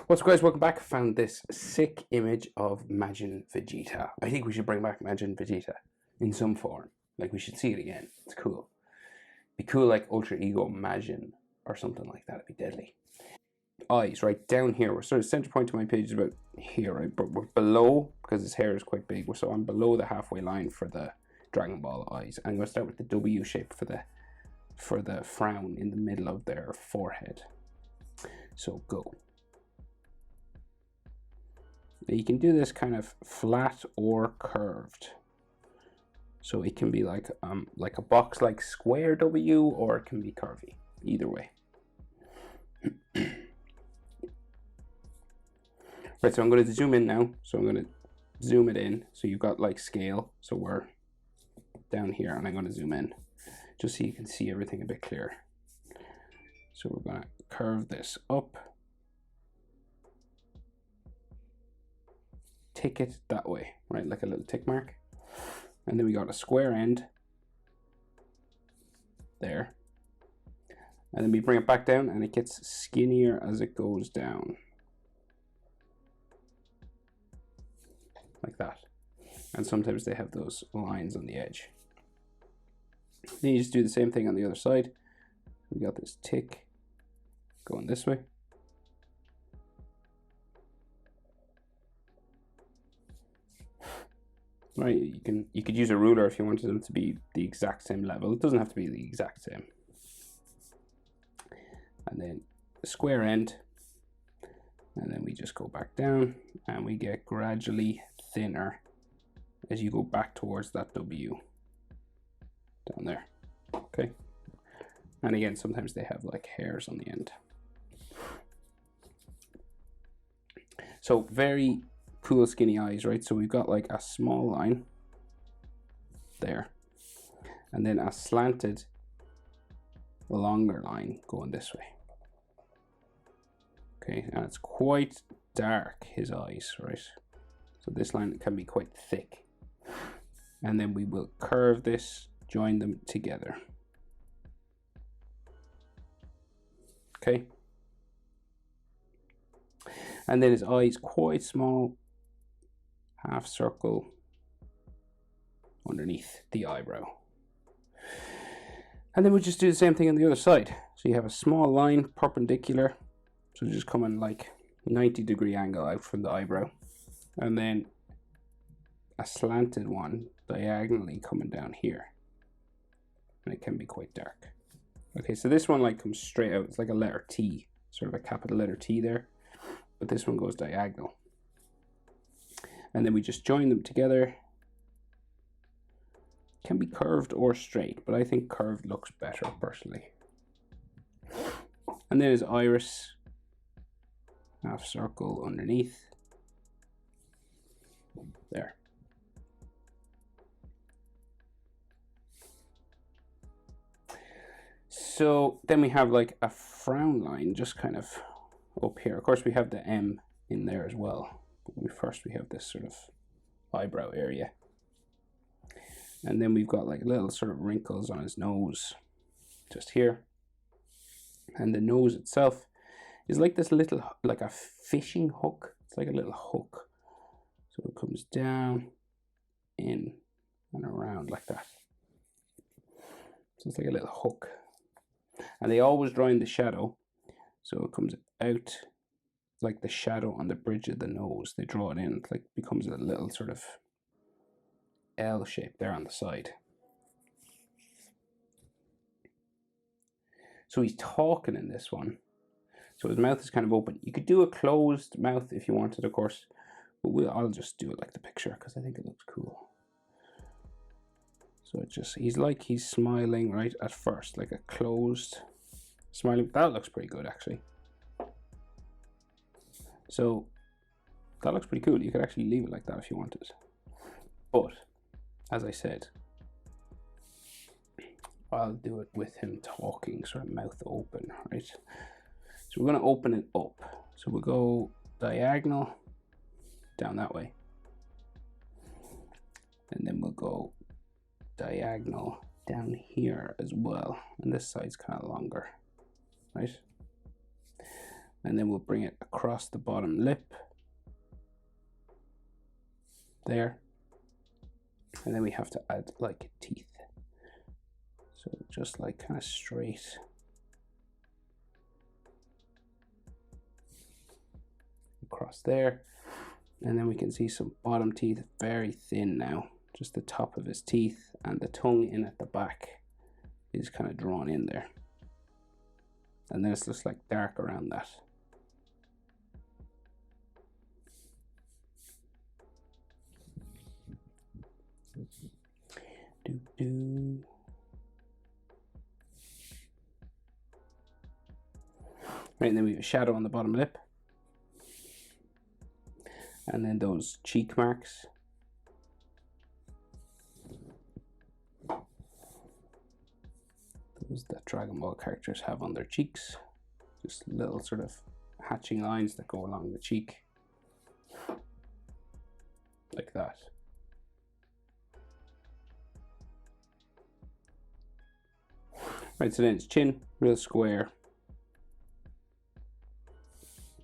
What's up, guys? Welcome back. I found this sick image of Majin Vegeta. I think we should bring back Majin Vegeta in some form. Like, we should see it again. It's cool. Be cool like Ultra Ego Majin or something like that. It'd be deadly. Eyes, right down here. We're sort of center point to my page is about here, right? But we're below, because his hair is quite big, so I'm below the halfway line for the Dragon Ball eyes. I'm going to start with the W shape for the frown in the middle of their forehead. So go. You can do this kind of flat or curved. So it can be like a box like square W, or it can be curvy. Either way. Right, so I'm going to zoom in now. So I'm going to zoom it in. So you've got like scale. So we're down here, and I'm going to zoom in just so you can see everything a bit clearer. So we're going to curve this up. Tick it that way, right, like a little tick mark. And then we got a square end there, and then we bring it back down, and it gets skinnier as it goes down, like that. And sometimes they have those lines on the edge. Then you just do the same thing on the other side. We got this tick going this way. Right, you could use a ruler if you wanted them to be the exact same level. It doesn't have to be the exact same. And then the square end, and then we just go back down, and we get gradually thinner as you go back towards that W down there. Okay, and again, sometimes they have like hairs on the end. So very cool skinny eyes, right? So we've got like a small line there, and then a slanted longer line going this way. Okay, and it's quite dark, his eyes, right? So this line can be quite thick, and then we will curve this, join them together. Okay, and then his eyes quite small, half circle underneath the eyebrow. And then we'll just do the same thing on the other side. So you have a small line perpendicular, so just coming like 90-degree angle out from the eyebrow, and then a slanted one diagonally coming down here, and it can be quite dark. Okay, so this one like comes straight out. It's like a letter T, sort of a capital letter T there, but this one goes diagonal. And then we just join them together. Can be curved or straight, but I think curved looks better personally. And then his iris, half circle underneath there. So then we have like a frown line just kind of up here. Of course we have the M in there as well. First we have this sort of eyebrow area, and then we've got like little sort of wrinkles on his nose just here, and the nose itself is like this little, like a fishing hook. It's like a little hook, so it comes down, in, and around like that. So it's like a little hook, and they always draw in the shadow, so it comes out like the shadow on the bridge of the nose. They draw it in, it like becomes a little sort of L shape there on the side. So he's talking in this one, so his mouth is kind of open. You could do a closed mouth if you wanted, of course, but I'll just do it like the picture because I think it looks cool. So it just, he's smiling right at first, like a closed smiling. That looks pretty good actually. So that looks pretty cool. You could actually leave it like that if you wanted. But as I said, I'll do it with him talking, sort of mouth open, right? So we're going to open it up. So we'll go diagonal down that way. And then we'll go diagonal down here as well. And this side's kind of longer, right? and then we'll bring it across the bottom lip there, and then we have to add like teeth, so just like kind of straight across there, and then we can see some bottom teeth, very thin now, just the top of his teeth, and the tongue in at the back is kind of drawn in there, and then it's just like dark around that. Right, and then we have a shadow on the bottom lip, and then those cheek marks. Those that Dragon Ball characters have on their cheeks, just little sort of hatching lines that go along the cheek, like that. Right, so then it's chin, real square,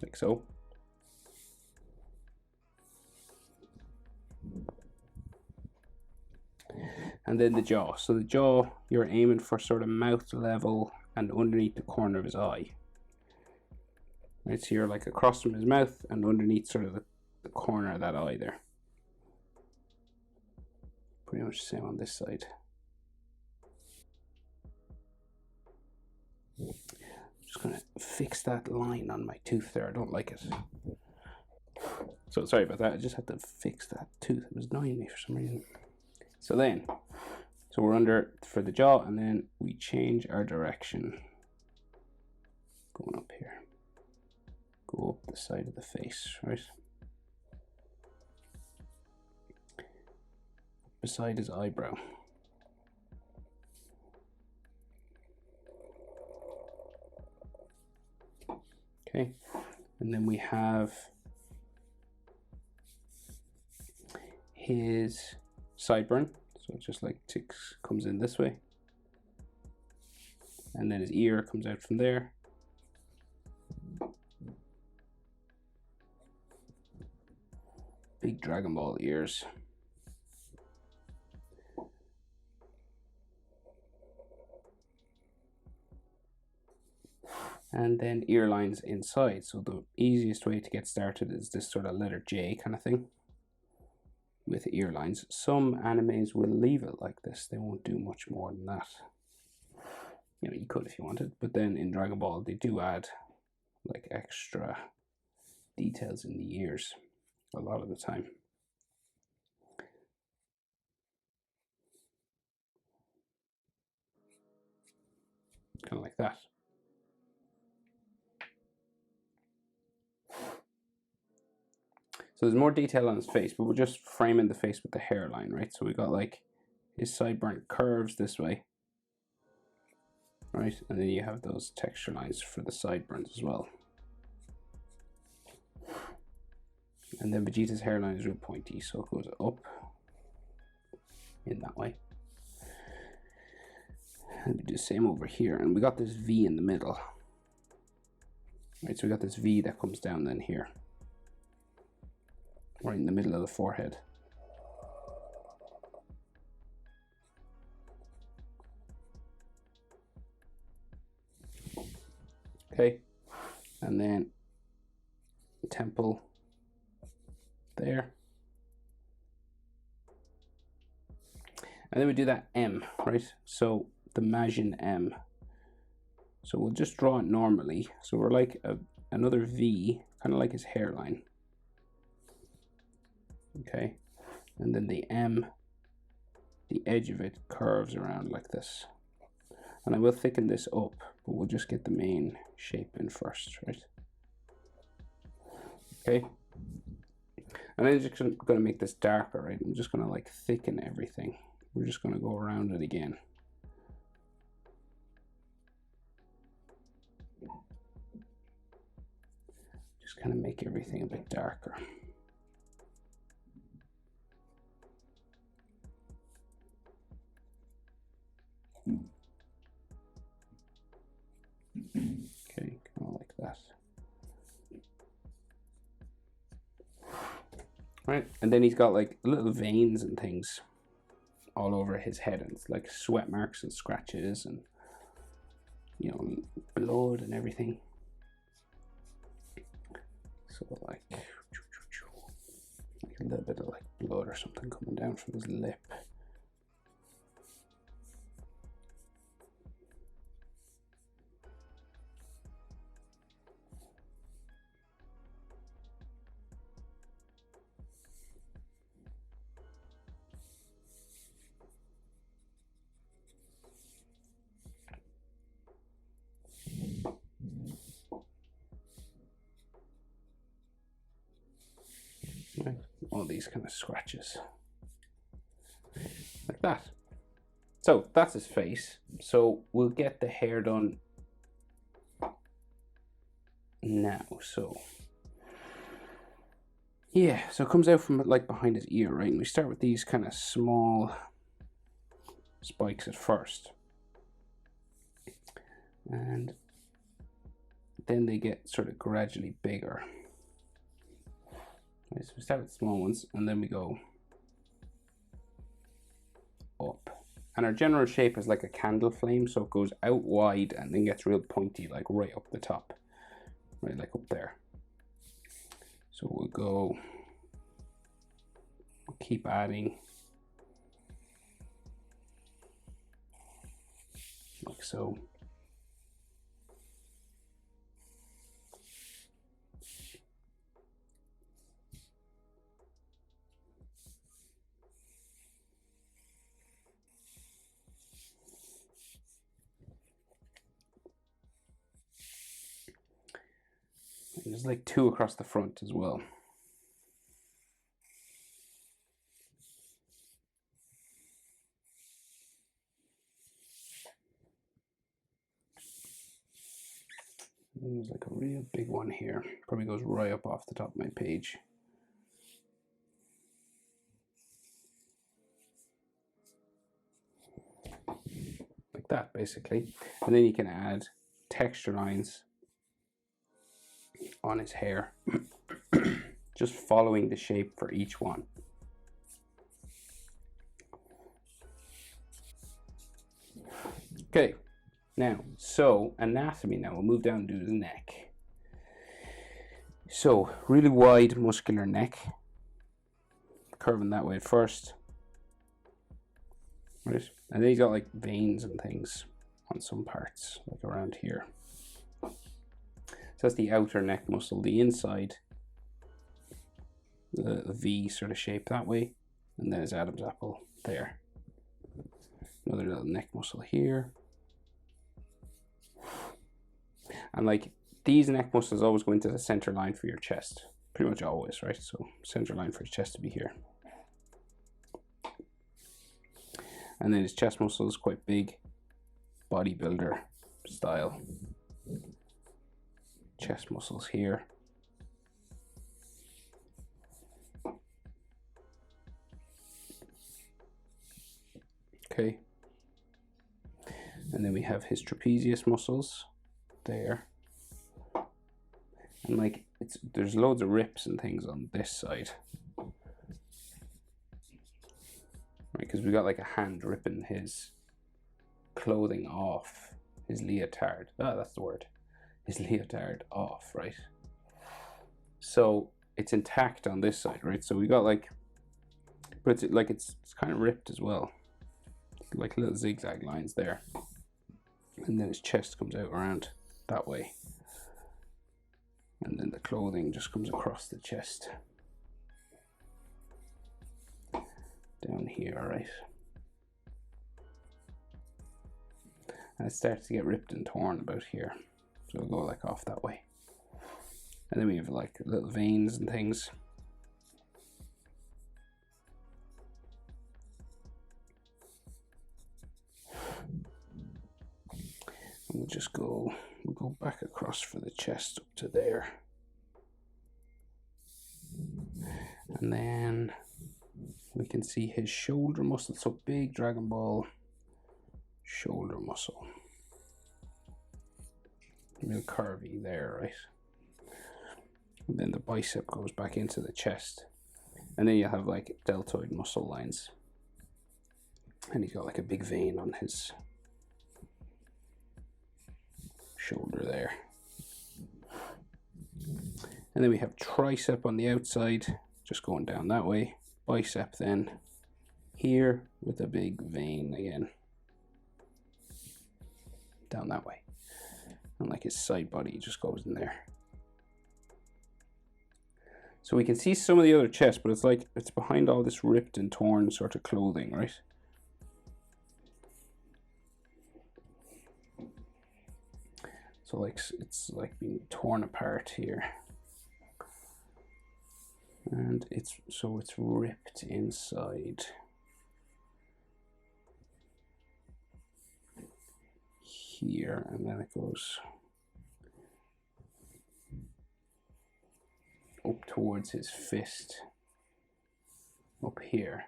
like so. And then the jaw. So the jaw, you're aiming for sort of mouth level and underneath the corner of his eye. Right, so you're like across from his mouth and underneath sort of the corner of that eye there. Pretty much the same on this side. Just gonna fix that line on my tooth there. I don't like it. So sorry about that. I just had to fix that tooth. It was annoying me for some reason. So we're under for the jaw, and then we change our direction. Going up here. Go up the side of the face, right? Beside his eyebrow. Okay, and then we have his sideburn, so it just like comes in this way, and then his ear comes out from there. Big Dragon Ball ears. And then ear lines inside. So the easiest way to get started is this sort of letter J kind of thing with ear lines. Some animes will leave it like this. They won't do much more than that. You know, you could if you wanted, but then in Dragon Ball they do add like extra details in the ears a lot of the time. Kind of like that. So there's more detail on his face, but we're just framing the face with the hairline, right? So we got like his sideburn curves this way, right? And then you have those texture lines for the sideburns as well. And then Vegeta's hairline is real pointy, so it goes up in that way. And we do the same over here, and we got this V in the middle. Right, so we got this V that comes down then here. Right in the middle of the forehead. Okay, and then temple there. And then we do that M, right? So the Majin M. So we'll just draw it normally. So we're like another V, kind of like his hairline. Okay, and then the M, the edge of it curves around like this. And I will thicken this up, but we'll just get the main shape in first, right? Okay. And I'm just going to make this darker, right? I'm just going to like thicken everything. We're just going to go around it again. Just kind of make everything a bit darker. Okay, kind of like that. right? And then he's got like little veins and things all over his head, and it's like sweat marks and scratches and, you know, blood and everything. So like a little bit of like blood or something coming down from his lip. Right. All these kind of scratches like that. So that's his face. So we'll get the hair done now. So yeah, so it comes out from like behind his ear, right? And we start with these kind of small spikes at first, and then they get sort of gradually bigger. Right, so we start with small ones, and then we go up. And our general shape is like a candle flame, so it goes out wide and then gets real pointy, like right up the top, right, like up there. So we'll keep adding, like so. And there's like 2 across the front as well. And there's like a real big one here. Probably goes right up off the top of my page. Like that, basically. And then you can add texture lines on his hair, just following the shape for each one. Okay, now, so anatomy now, we'll move down and do his neck. So, really wide, muscular neck, curving that way at first, right? And then he's got like veins and things on some parts, like around here. So that's the outer neck muscle. The inside, the V sort of shape that way, and then his Adam's apple there. Another little neck muscle here. And like these neck muscles always go into the center line for your chest, pretty much always, right? So center line for his chest to be here. And then his chest muscle is quite big, bodybuilder style. Chest muscles here. Okay. And then we have his trapezius muscles there. And like there's loads of rips and things on this side. Right, because we got like a hand ripping his clothing off, his leotard. Oh, that's the word. His leotard off, right? So it's intact on this side, right? So we got like, but it's like it's kind of ripped as well, like little zigzag lines there. And then his chest comes out around that way, and then the clothing just comes across the chest down here, right? And it starts to get ripped and torn about here, so it'll go like off that way. And then we have like little veins and things. And we'll go back across for the chest up to there. And then we can see his shoulder muscle, so big Dragonball shoulder muscle. Real curvy there, right? And then the bicep goes back into the chest. And then you have like deltoid muscle lines. And he's got like a big vein on his shoulder there. And then we have tricep on the outside, just going down that way. Bicep then here with a big vein again. Down that way. And like his side body just goes in there. So we can see some of the other chest, but it's like it's behind all this ripped and torn sort of clothing, right? So like it's like being torn apart here. And it's ripped inside. Here, and then it goes up towards his fist up here.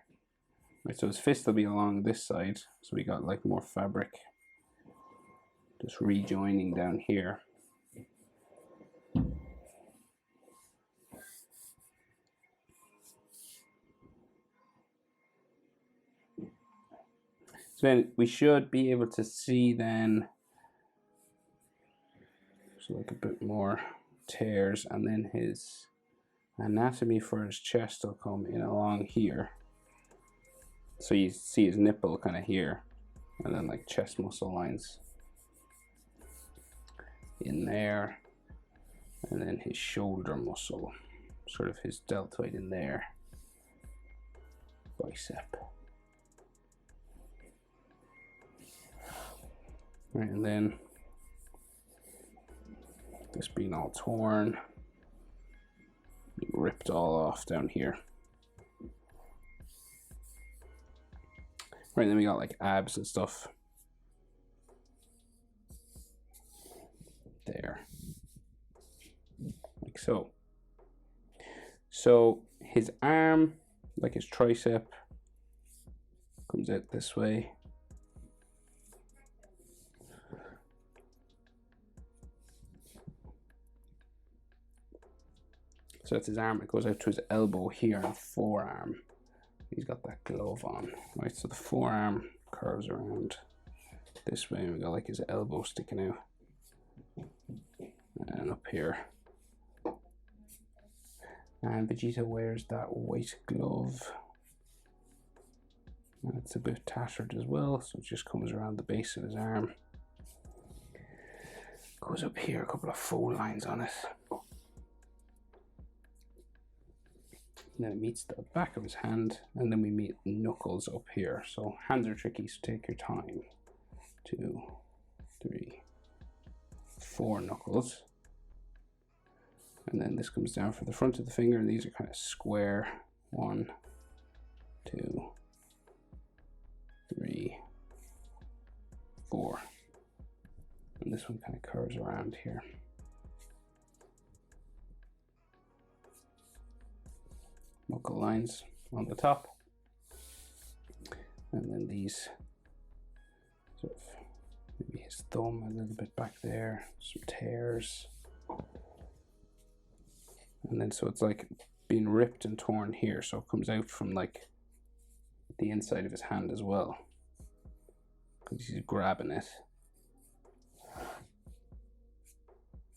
Right, so his fist will be along this side, so we got like more fabric just rejoining down here. So then we should be able to see then, so like a bit more tears, and then his anatomy for his chest will come in along here. So you see his nipple kind of here, and then like chest muscle lines in there, and then his shoulder muscle, sort of his deltoid in there, bicep. Right, and then this being all torn, being ripped all off down here. Right, then we got like abs and stuff there, like so. So his arm, like his tricep, comes out this way. So that's his arm. It goes out to his elbow here and forearm. He's got that glove on, right? So the forearm curves around this way, and we got like his elbow sticking out, and up here. And Vegeta wears that white glove, and it's a bit tattered as well, so it just comes around the base of his arm. Goes up here, a couple of fold lines on it. And then it meets the back of his hand, and then we meet knuckles up here. So hands are tricky, so take your time. 2, 3, 4 knuckles. And then this comes down for the front of the finger, and these are kind of square. 1, 2, 3, 4. And this one kind of curves around here. Knuckle lines on the top, and then these sort of maybe his thumb a little bit back there, some tears, and then so it's like being ripped and torn here, so it comes out from like the inside of his hand as well, because he's grabbing it.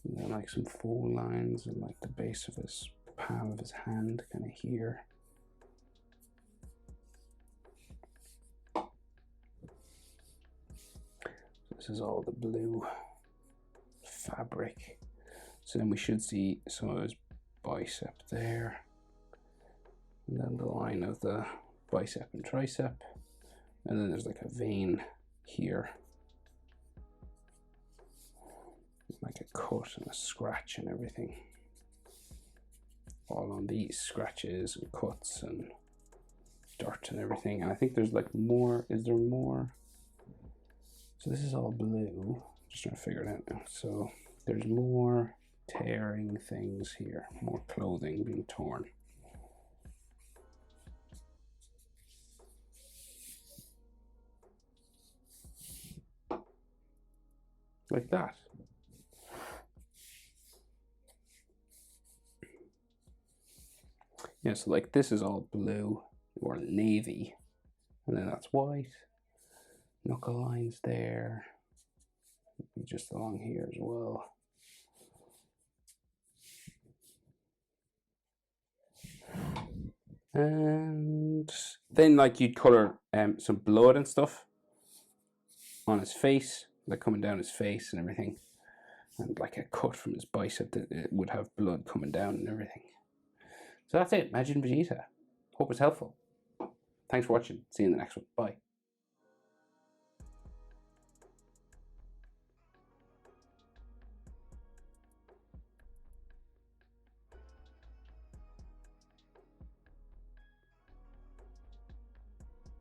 And then like some fold lines and like the base of his palm of his hand kind of here. This is all the blue fabric. So then we should see some of his bicep there, and then the line of the bicep and tricep, and then there's like a vein here, like a cut and a scratch and everything, all on these scratches and cuts and dirt and everything. And I think there's like more. Is there more? So this is all blue. Just trying to figure it out now. So there's more tearing things here, more clothing being torn. Like that. Yeah, so like this is all blue or navy, and then that's white. Knuckle lines there, just along here as well. And then like you'd color some blood and stuff on his face, like coming down his face and everything, and like a cut from his bicep that it would have blood coming down and everything. So that's it, Majin Vegeta. Hope it's helpful. Thanks for watching. See you in the next one. Bye.